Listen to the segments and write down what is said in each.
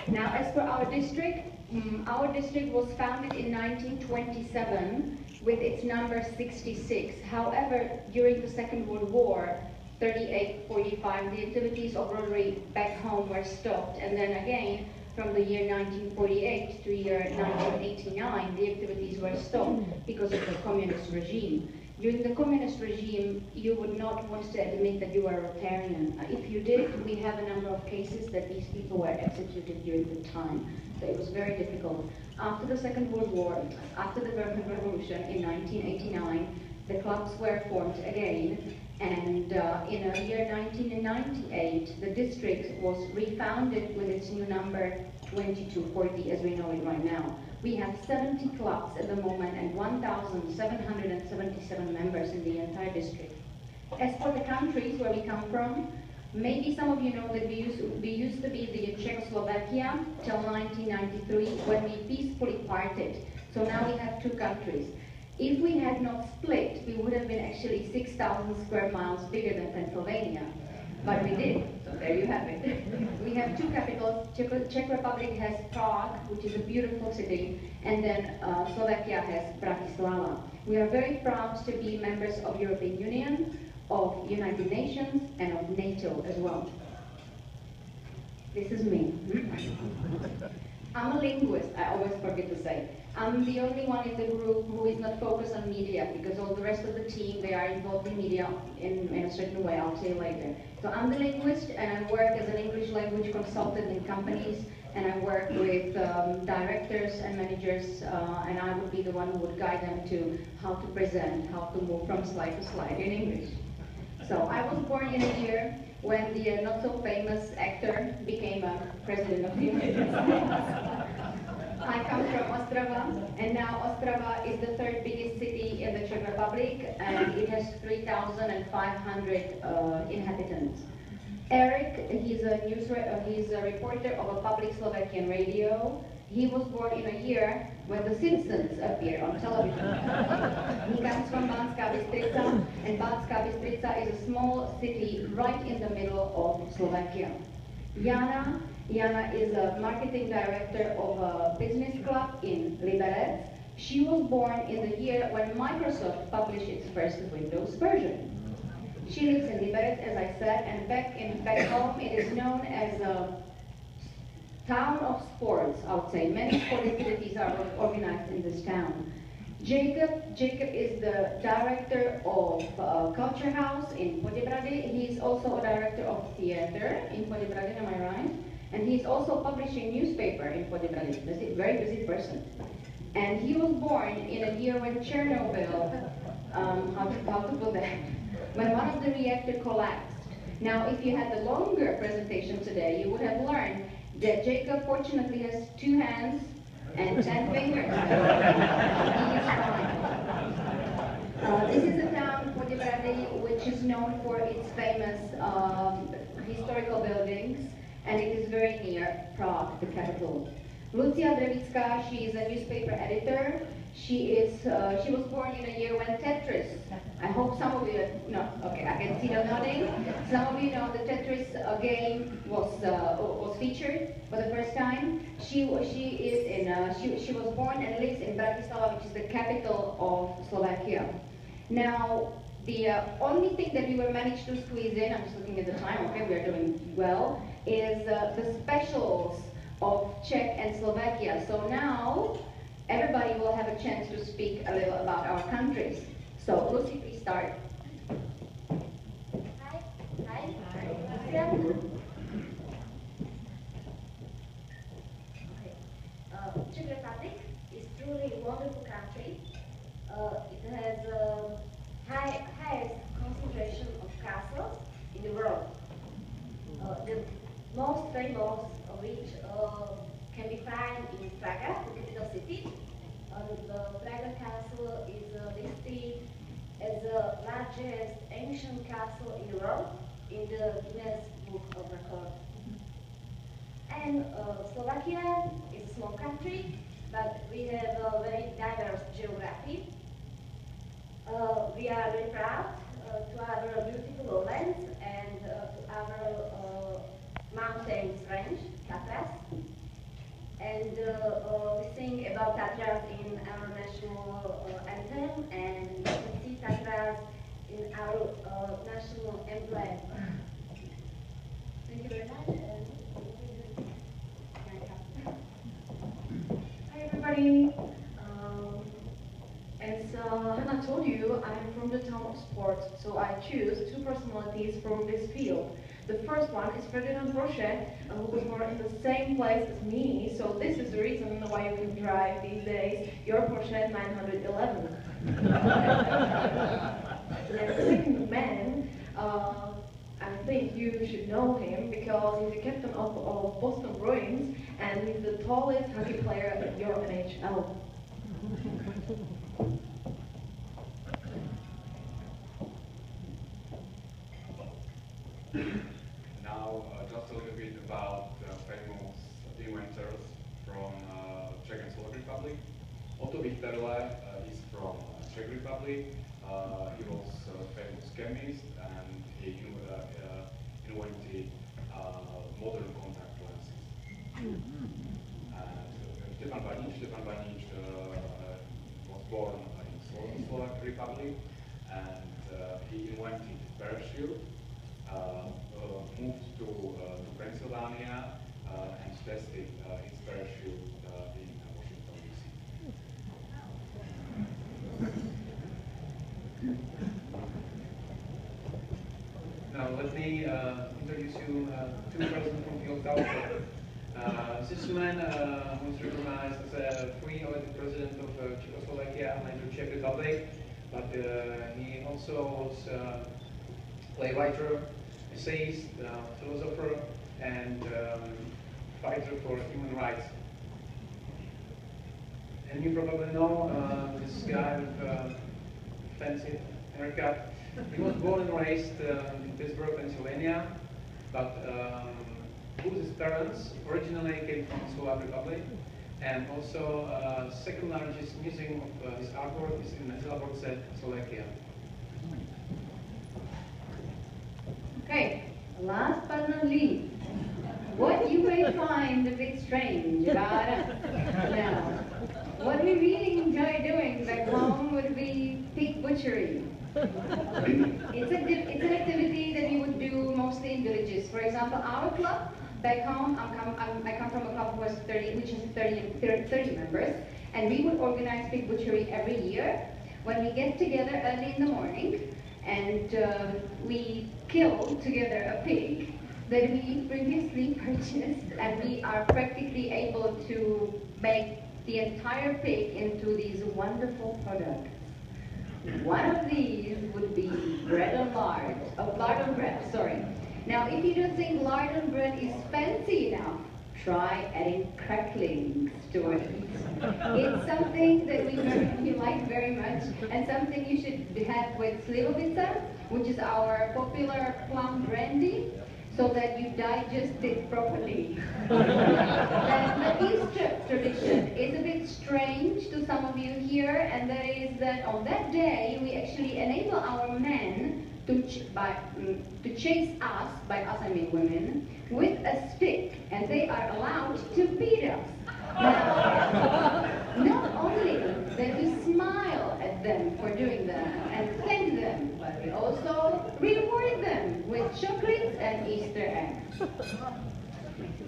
Now, as for our district was founded in 1927 with its number 66. However, during the Second World War, 38-45, the activities of Rotary back home were stopped, and then again, from the year 1948 to year 1989, the activities were stopped because of the communist regime. During the communist regime, you would not want to admit that you were a Rotarian. If you did, we have a number of cases that these people were executed during the time. So it was very difficult. After the Second World War, after the American Revolution in 1989, the clubs were formed again, and in the year 1998, the district was refounded with its new number 2240 as we know it right now. We have 70 clubs at the moment and 1,777 members in the entire district. As for the countries where we come from, maybe some of you know that we used to be the Czechoslovakia till 1993 when we peacefully parted. So now we have two countries. If we had not split, we would have been actually 6,000 square miles bigger than Pennsylvania. But we did, so there you have it. We have two capitals. Czech Republic has Prague, which is a beautiful city, and then Slovakia has Bratislava. We are very proud to be members of European Union, of United Nations, and of NATO as well. This is me. I'm a linguist, I always forget to say. I'm the only one in the group who is not focused on media, because all the rest of the team, they are involved in media in a certain way, I'll tell you later. So I'm the linguist, and I work as an English language consultant in companies, and I work with directors and managers, and I would be the one who would guide them to how to present, how to move from slide to slide in English. So I was born in a year when the not so famous actor became a president of the United States. I come from Ostrava, and now Ostrava is the third biggest city in the Czech Republic, and it has 3,500 inhabitants. Eric, he's a reporter of a public Slovakian radio. He was born in a year when The Simpsons appeared on television. He comes from Banská Bystrica, and Banská Bystrica is a small city right in the middle of Slovakia. Jana is a marketing director of a business club in Liberec. She was born in the year when Microsoft published its first Windows version. She lives in Liberec, as I said, and back home it is known as a town of sports, I would say. Many sport activities are organized in this town. Jacob is the director of Culture House in Poděbrady. He's also a director of theater in Poděbrady, am I right? And he's also publishing newspaper in Poděbrady. Very busy person. And he was born in a year when Chernobyl, how to put that, when one of the reactors collapsed. Now, if you had the longer presentation today, you would have learned that Jacob fortunately has 2 hands and 10 fingers. This is a town, Poděbrady, which is known for its famous historical buildings, and it is very near Prague, the capital. Lucia Drevická, she is a newspaper editor. She was born in a year when Tetris, I hope some of you know, okay, I can see them nodding. Some of you know the Tetris game was featured for the first time. She was born and lives in Bratislava, which is the capital of Slovakia. Now, the only thing that we were managed to squeeze in, I'm just looking at the time, okay, we are doing well, is the specials of Czech and Slovakia. So now, everybody will have a chance to speak a little about our countries. So, Lucy, please start. Hi. Czech Republic is truly a wonderful country. It has highest concentration of castles in the world. The most famous of which can be found in Praga, the capital city. The Praga Castle is listed as the largest ancient castle in the world in the Guinness Book of Records. And Slovakia is a small country, but we have a very diverse geography. We are very proud to our beautiful lowlands and to our mountains range, Tatras. sing about Tatras in our national anthem, and you can see Tatras in our national emblem. Thank you very much. Hi everybody. As Hannah told you, I'm from the town of sports, so I choose two personalities from this field. The first one is Ferdinand Roche, who was born in the same place as me, so this is the reason why you can drive these days your Porsche 911. And the second man, I think you should know him because he's the captain of Boston Bruins and he's the tallest hockey player at your NHL. Now, just a little bit about famous inventors from Czech and Slovak Republic. Otto Wichterle is from Czech Republic. He was a famous chemist and he invented modern contact lenses. Stefan Banič was born in Slovak Republic and he invented parachute. Moved to Pennsylvania and tested his parachute in Washington, D.C. Now let me introduce you two persons from field culture. This man was recognized as a free elected president of Czechoslovakia, later Czech Republic, but he also was playwriter, essayist, philosopher, and fighter for human rights. And you probably know this guy with fancy haircut. He was born and raised in Pittsburgh, Pennsylvania, but both his parents originally came from the Slovak Republic, and also second largest museum of his artwork is in Lancaster, Slovakia. Okay, last but not least, what you may find a bit strange about us now, what we really enjoy doing back home would be pig butchery. It's an activity that we would do mostly in villages. For example, our club back home, I come from a club who has 30 members, and we would organize pig butchery every year when we get together early in the morning. And we kill together a pig that we previously purchased, and we are practically able to make the entire pig into these wonderful products. One of these would be lard and bread, sorry. Now, if you don't think lard and bread is fancy enough, try adding cracklings to it. It's something that we like very much, and something you should have with slivovica, which is our popular plum brandy, so that you digest it properly. The Easter tradition is a bit strange to some of you here, and that is that on that day we actually enable our men to chase us, by us I mean women, with a stick, and they are allowed to beat us. Now, not only that we smile at them for doing that and thank them, but we also reward them with chocolates and Easter eggs.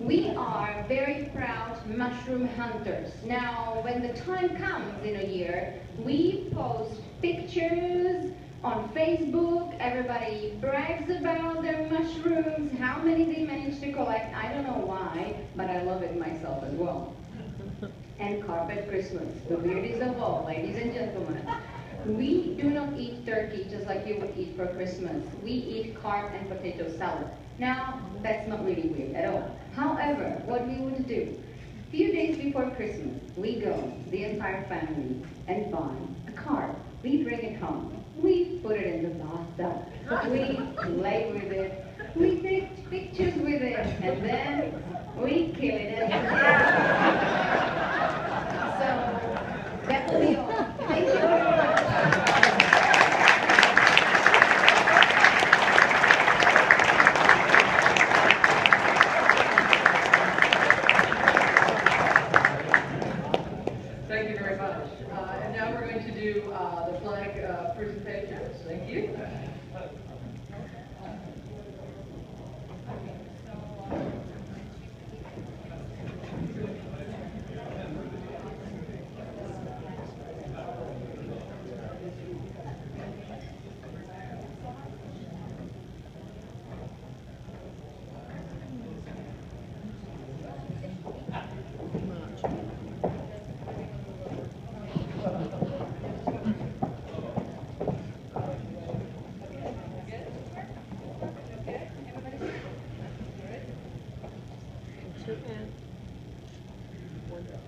We are very proud mushroom hunters. Now, when the time comes in a year, we post pictures on Facebook. Everybody brags about their mushrooms, how many they manage to collect. I don't know why, but I love it myself as well. And carpet Christmas, the weirdest of all, ladies and gentlemen. We do not eat turkey just like you would eat for Christmas. We eat carrot and potato salad. Now, that's not really weird at all. However, what we would do, a few days before Christmas, we go, the entire family, and buy a carrot. We bring it home. We put it in the bathtub. We play with it. We take pictures with it, and then we kill it. So, that will be all. Thank you very much. presentations. Thank you.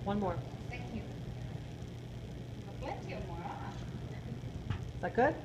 One more. Thank you. Plenty of more. Is that good?